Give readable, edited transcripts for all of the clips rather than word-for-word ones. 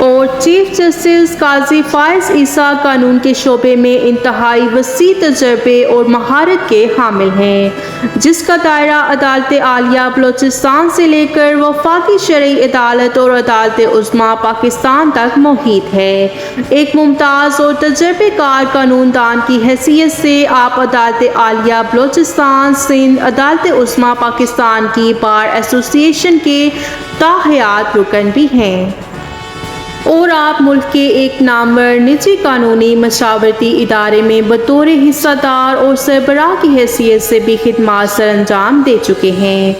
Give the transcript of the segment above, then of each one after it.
اور chief justice قاضی فائز عیسیٰ قانون کے شعبے میں انتہائی وسیع تجربے اور مہارت کے حامل ہیں، جس کا دائرہ عدالت عالیہ بلوچستان سے لے کر وفاقی شرعی عدالت اور عدالت عظمیٰ پاکستان تک محیط ہے۔ ایک ممتاز اور تجربہ کار قانون دان کی حیثیت سے آپ عدالت عالیہ بلوچستان سندھ عدالت عظمیٰ پاکستان کی بار ایسوسی ایشن کے تاحیات رکن بھی ہیں، اور آپ ملک کے ایک نامور نجی قانونی مشاورتی ادارے میں بطور حصہ دار اور سربراہ کی حیثیت سے بھی خدمات سر انجام دے چکے ہیں۔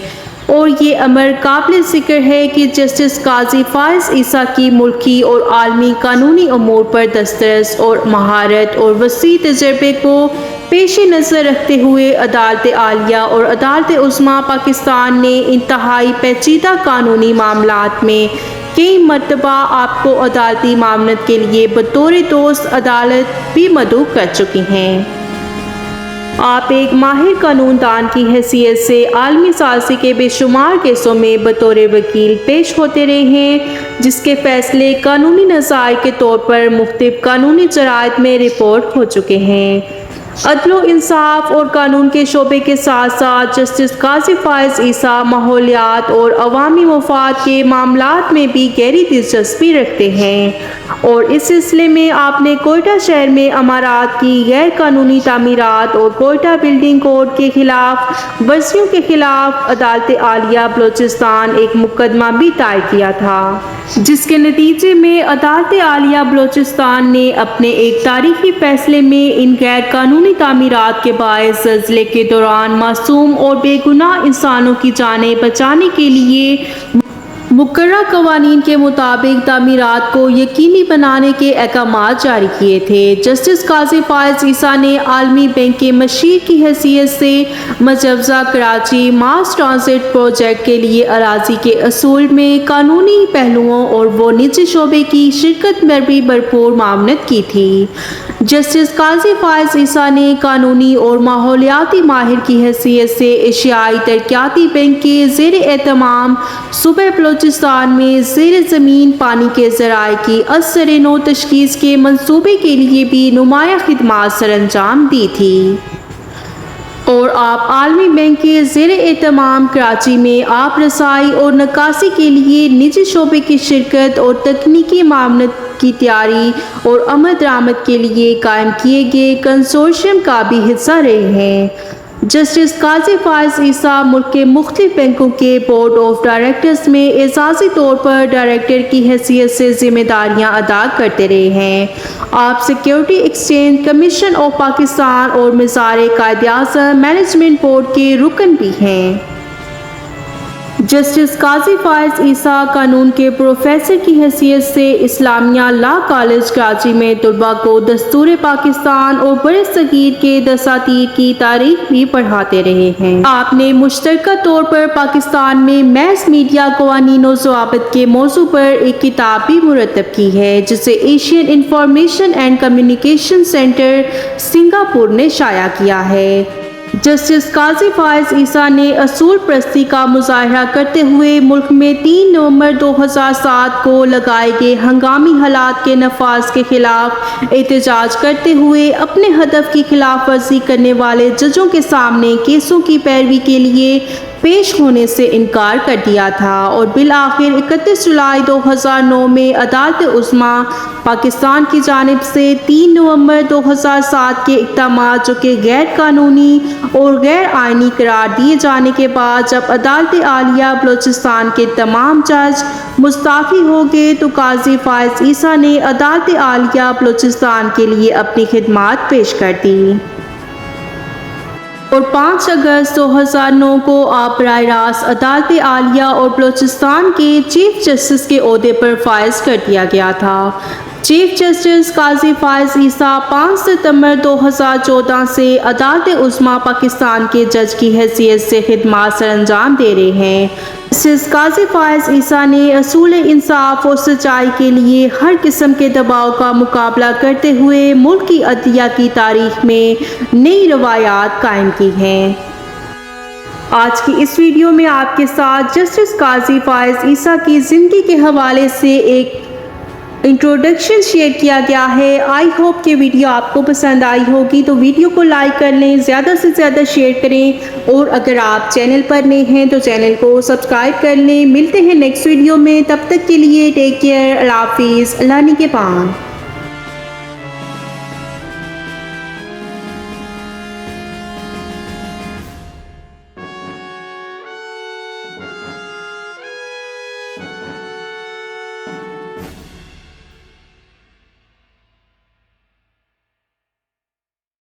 اور یہ امر قابل ذکر ہے کہ جسٹس قاضی فائز عیسیٰ کی ملکی اور عالمی قانونی امور پر دسترس اور مہارت اور وسیع تجربے کو پیش نظر رکھتے ہوئے عدالت عالیہ اور عدالت عظمیٰ پاکستان نے انتہائی پیچیدہ قانونی معاملات میں کئی مرتبہ آپ کو عدالتی معاونت کے لیے بطور دوست عدالت بھی مدعو کر چکی ہیں۔ آپ ایک ماہر قانون دان کی حیثیت سے عالمی ثالثی کے بے شمار کیسوں میں بطور وکیل پیش ہوتے رہے ہیں، جس کے فیصلے قانونی نظائر کے طور پر مختلف قانونی جرائد میں رپورٹ ہو چکے ہیں۔ عدل و انصاف اور قانون کے شعبے کے ساتھ ساتھ جسٹس قاضی فائز عیسیٰ ماحولیات اور عوامی مفاد کے معاملات میں بھی گہری دلچسپی رکھتے ہیں، اور اس سلسلے میں آپ نے کوئٹہ شہر میں عمارات کی غیر قانونی تعمیرات اور کوئٹہ بلڈنگ کوڈ کے خلاف ورزیوں کے خلاف عدالت عالیہ بلوچستان ایک مقدمہ بھی دائر کیا تھا، جس کے نتیجے میں عدالت عالیہ بلوچستان نے اپنے ایک تاریخی فیصلے میں ان غیر قانونی تعمیرات کے باعث زلزلے کے دوران معصوم اور بے گناہ انسانوں کی جانیں بچانے کے لیے مقررہ قوانین کے مطابق تعمیرات کو یقینی بنانے کے احکامات جاری کیے تھے۔ جسٹس قاضی فائز عیسیٰ نے عالمی بینک کے مشیر کی حیثیت سے مجوزہ کراچی ماس ٹرانزٹ پروجیکٹ کے لیے اراضی کے اصول میں قانونی پہلوؤں اور وہ نجی شعبے کی شرکت میں بھی بھرپور معاونت کی تھی۔ جسٹس قاضی فائز عیسیٰ نے قانونی اور ماحولیاتی ماہر کی حیثیت سے ایشیائی ترقیاتی بینک کے زیر اہتمام صوبہ بلوچستان میں زیر زمین پانی کے ذرائع کی از سر نو تشخیص کے منصوبے کے لیے بھی نمایاں خدمات سر انجام دی تھی، اور آپ عالمی بینک کے زیر اہتمام کراچی میں آب رسائی اور نکاسی کے لیے نجی شعبے کی شرکت اور تکنیکی معاونت کی تیاری اور عمل درآمد کے لیے قائم کیے گئے کنسورشیم کا بھی حصہ رہے ہیں۔ جسٹس قاضی فائز عیسیٰ ملک کے مختلف بینکوں کے بورڈ آف ڈائریکٹرز میں اعزازی طور پر ڈائریکٹر کی حیثیت سے ذمہ داریاں ادا کرتے رہے ہیں۔ آپ security exchange commission of Pakistan اور مزار قائد اعظم مینجمنٹ بورڈ کے رکن بھی ہیں۔ جسٹس قاضی فائز عیسیٰ قانون کے پروفیسر کی حیثیت سے اسلامیہ لا کالج کراچی میں طلباء کو دستور پاکستان اور برصغیر کے دساتیر کی تاریخ بھی پڑھاتے رہے ہیں۔ آپ نے مشترکہ طور پر پاکستان میں میس میڈیا قوانین و ضوابط کے موضوع پر ایک کتاب بھی مرتب کی ہے، جسے Asian information and communication centre Singapore نے شائع کیا ہے۔ جسٹس قاضی فائز عیسیٰ نے اصول پرستی کا مظاہرہ کرتے ہوئے ملک میں 3 نومبر 2007 کو لگائے گئے ہنگامی حالات کے نفاذ کے خلاف احتجاج کرتے ہوئے اپنے ہدف کی خلاف ورزی کرنے والے ججوں کے سامنے کیسوں کی پیروی کے لیے پیش ہونے سے انکار کر دیا تھا، اور بالآخر 31 جولائی 2009 میں عدالت عظمیٰ پاکستان کی جانب سے 3 نومبر 2007 کے اقدامات جو کہ غیر قانونی اور غیر آئینی قرار دیے جانے کے بعد جب عدالت عالیہ بلوچستان کے تمام جج مستعفی ہو گئے تو قاضی فائز عیسیٰ نے عدالت عالیہ بلوچستان کے لیے اپنی خدمات پیش کر دی، اور 5 اگست 2009 کو آپ براہ راست عدالت عالیہ اور بلوچستان کے چیف جسٹس کے عہدے پر فائز کر دیا گیا تھا۔ چیف جسٹس قاضی فائز عیسیٰ 5 ستمبر 2014 سے عدالت عظمیٰ پاکستان کے جج کی حیثیت سے خدمات سر انجام دے رہے ہیں۔ جسٹس قاضی فائز عیسیٰ نے اصول انصاف اور سچائی کے لیے ہر قسم کے دباؤ کا مقابلہ کرتے ہوئے ملک کی عدلیہ کی تاریخ میں نئی روایات قائم کی ہیں۔ آج کی اس ویڈیو میں آپ کے ساتھ جسٹس قاضی فائز عیسیٰ کی زندگی کے حوالے سے ایک انٹروڈکشن شیئر کیا گیا ہے۔ آئی ہوپ کہ ویڈیو آپ کو پسند آئی ہوگی، تو ویڈیو کو لائک کر لیں، زیادہ سے زیادہ شیئر کریں، اور اگر آپ چینل پر نئے ہیں تو چینل کو سبسکرائب کر لیں۔ ملتے ہیں نیکسٹ ویڈیو میں، تب تک کے لیے ٹیک کیئر، اللہ حافظ، اللہ نگہبان۔